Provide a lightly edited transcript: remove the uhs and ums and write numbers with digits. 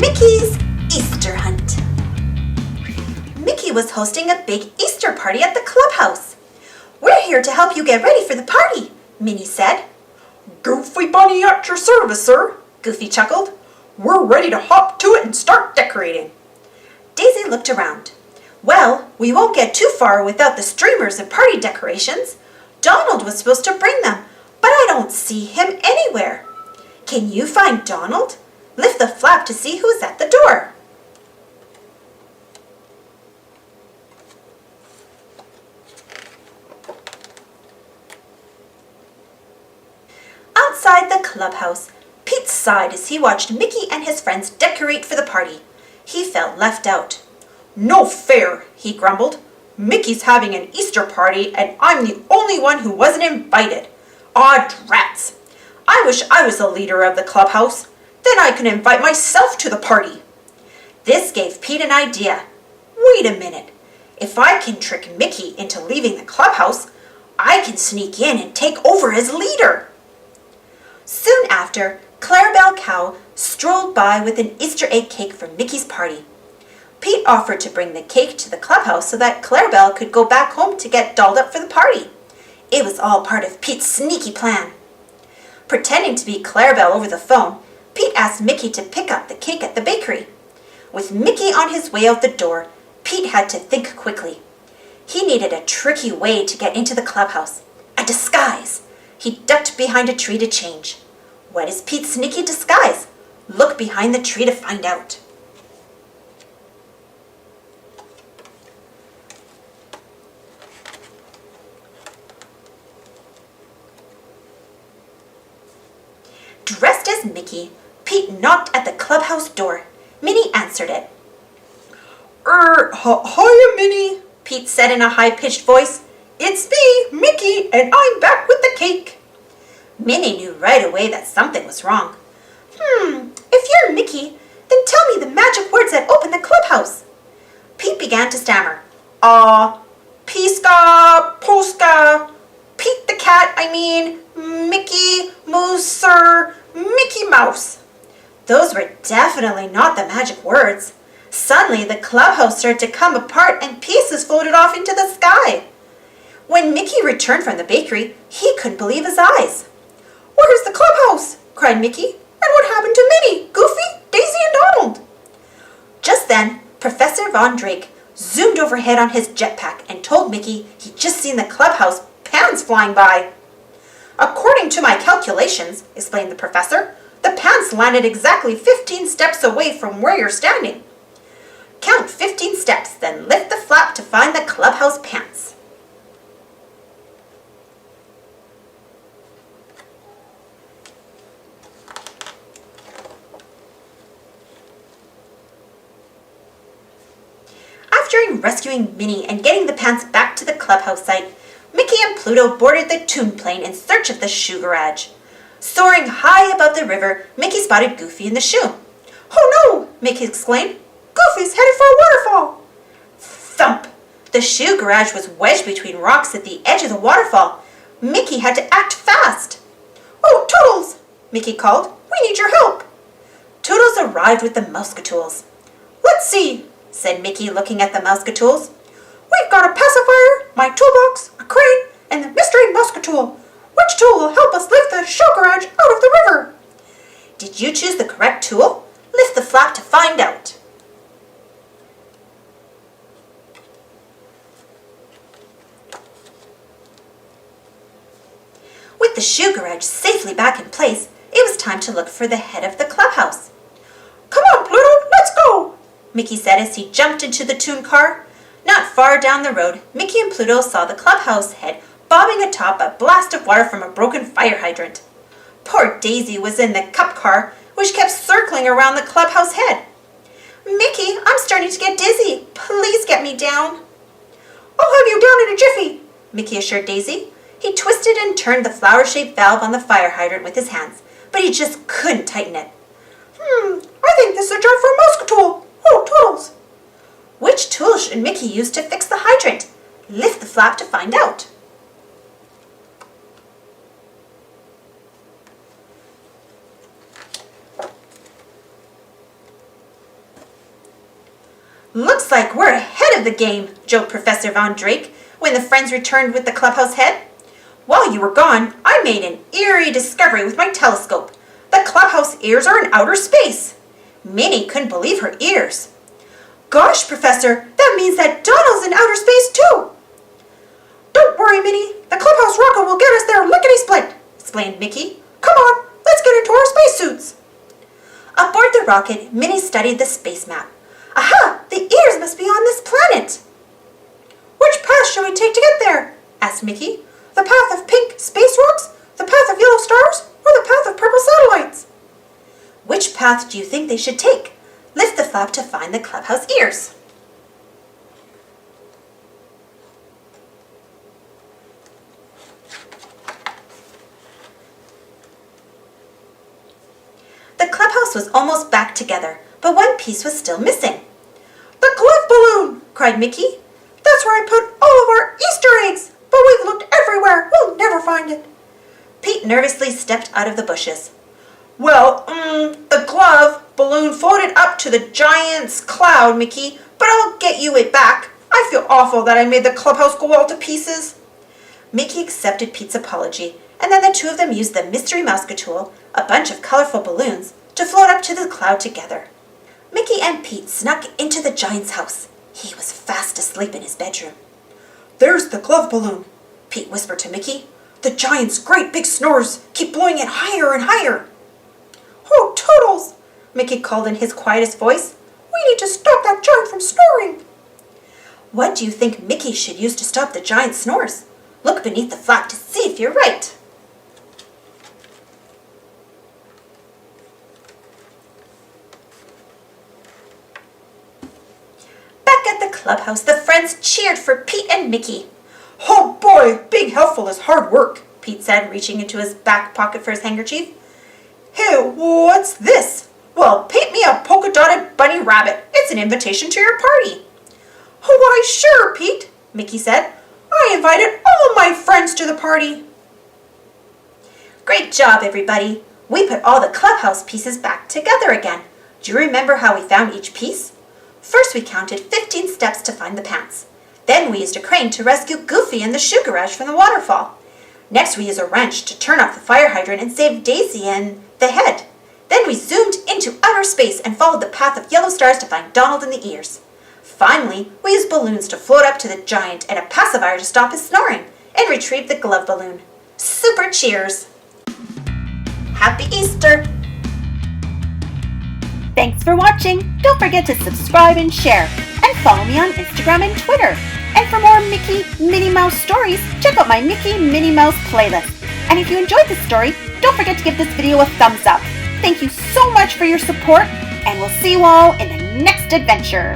Mickey's Easter Hunt. Mickey was hosting a big Easter party at the clubhouse. "We're here to help you get ready for the party," Minnie said. "Goofy Bunny at your service, sir," Goofy chuckled. "We're ready to hop to it and start decorating." Daisy looked around. "Well, we won't get too far without the streamers and party decorations. Donald was supposed to bring them, but I don't see him anywhere. Can you find Donald? Lift the flap to see who's at the door." Outside the clubhouse, Pete sighed as he watched Mickey and his friends decorate for the party. He felt left out. "No fair," he grumbled. "Mickey's having an Easter party and I'm the only one who wasn't invited. Aw, drats! I wish I was the leader of the clubhouse. Then I could invite myself to the party." This gave Pete an idea. "Wait a minute. If I can trick Mickey into leaving the clubhouse, I can sneak in and take over as leader." Soon after, Clarabelle Cow strolled by with an Easter egg cake for Mickey's party. Pete offered to bring the cake to the clubhouse so that Clarabelle could go back home to get dolled up for the party. It was all part of Pete's sneaky plan. Pretending to be Clarabelle over the phone, Pete asked Mickey to pick up the cake at the bakery. With Mickey on his way out the door, Pete had to think quickly. He needed a tricky way to get into the clubhouse. A disguise. He ducked behind a tree to change. What is Pete's sneaky disguise? Look behind the tree to find out. Dressed as Mickey, Pete knocked at the clubhouse door. Minnie answered it. Hiya, Minnie," Pete said in a high-pitched voice. "It's me, Mickey, and I'm back with the cake." Minnie knew right away that something was wrong. If you're Mickey, then tell me the magic words that open the clubhouse." Pete began to stammer. Piska, Poska, Pete the cat, Mickey, Mooser, Mickey Mouse. Those were definitely not the magic words. Suddenly, the clubhouse started to come apart and pieces floated off into the sky. When Mickey returned from the bakery, he couldn't believe his eyes. "Where's the clubhouse?" cried Mickey. "And what happened to Minnie, Goofy, Daisy, and Donald?" Just then, Professor Von Drake zoomed overhead on his jetpack and told Mickey he'd just seen the clubhouse pans flying by. "According to my calculations," explained the professor, "the pans landed exactly 15 steps away from where you're standing. Count 15 steps, then lift the flap to find the clubhouse pants." After rescuing Minnie and getting the pants back to the clubhouse site, Mickey and Pluto boarded the Toon Plane in search of the shoe garage. Soaring high above the river, Mickey spotted Goofy in the shoe. "Oh no!" Mickey exclaimed. "Goofy's headed for a waterfall!" Thump! The shoe garage was wedged between rocks at the edge of the waterfall. Mickey had to act fast. "Oh, Toodles!" Mickey called. "We need your help!" Toodles arrived with the Mousecatools. "Let's see," said Mickey, looking at the Mousecatools. "We've got a pacifier, my toolbox, a crane, and the mystery Mousecatool. Which tool will help us lift the shoe garage out of the river?" Did you choose the correct tool? Lift the flap to find out. With the shoe garage safely back in place, it was time to look for the head of the clubhouse. "Come on, Pluto, let's go," Mickey said as he jumped into the Toon car. Not far down the road, Mickey and Pluto saw the clubhouse head bobbing atop a blast of water from a broken fire hydrant. Poor Daisy was in the cup car, which kept circling around the clubhouse head. "Mickey, I'm starting to get dizzy. Please get me down." "I'll have you down in a jiffy," Mickey assured Daisy. He twisted and turned the flower-shaped valve on the fire hydrant with his hands, but he just couldn't tighten it. I think this is a job for a Mousecatool. Oh, Toodles." Which tool should Mickey use to fix the hydrant? Lift the flap to find out. Looks like we're ahead of the game, joked Professor Von Drake when the friends returned with the clubhouse head. While you were gone, I made an eerie discovery with my telescope. The clubhouse ears are in outer space. Minnie couldn't believe her ears. Gosh, Professor, that means that Donald's in outer space too. Don't worry, Minnie. The clubhouse rocket will get us there lickety-split, explained Mickey. Come on, let's get into our spacesuits. Aboard the rocket, Minnie studied the space map. Aha! The ears must be on this planet. Which path shall we take to get there? Asked Mickey. The path of pink space rocks, the path of yellow stars, or the path of purple satellites? Which path do you think they should take? Lift the flap to find the clubhouse ears. The clubhouse was almost back together, but one piece was still missing. The glove balloon! Cried Mickey. That's where I put all of our Easter eggs, but we've looked everywhere. We'll never find it. Pete nervously stepped out of the bushes. Well, the glove balloon floated up to the giant's cloud, Mickey, but I'll get you it back. I feel awful that I made the clubhouse go all to pieces. Mickey accepted Pete's apology, and then the two of them used the mystery mousetool, a bunch of colorful balloons, to float up to the cloud together. Mickey and Pete snuck into the giant's house. He was fast asleep in his bedroom. There's the glove balloon, Pete whispered to Mickey. The giant's great big snores keep blowing it higher and higher. Oh, Toodles, Mickey called in his quietest voice. We need to stop that giant from snoring. What do you think Mickey should use to stop the giant's snores? Look beneath the flap to see if you're right. Back at the clubhouse, the friends cheered for Pete and Mickey. Oh boy, being helpful is hard work, Pete said, reaching into his back pocket for his handkerchief. Hey, what's this? Well, paint me a polka-dotted bunny rabbit. It's an invitation to your party. Oh, why, sure, Pete, Mickey said. I invited all my friends to the party. Great job, everybody. We put all the clubhouse pieces back together again. Do you remember how we found each piece? First, we counted 15 steps to find the pants. Then we used a crane to rescue Goofy and the shoe garage from the waterfall. Next, we used a wrench to turn off the fire hydrant and save Daisy and the head. Then we zoomed into outer space and followed the path of yellow stars to find Donald in the ears. Finally, we used balloons to float up to the giant and a pacifier to stop his snoring and retrieve the glove balloon. Super cheers! Happy Easter! Thanks for watching. Don't forget to subscribe and share. And follow me on Instagram and Twitter. And for more Mickey Minnie Mouse stories, check out my Mickey Minnie Mouse playlist. And if you enjoyed this story, don't forget to give this video a thumbs up. Thank you so much for your support, and we'll see you all in the next adventure.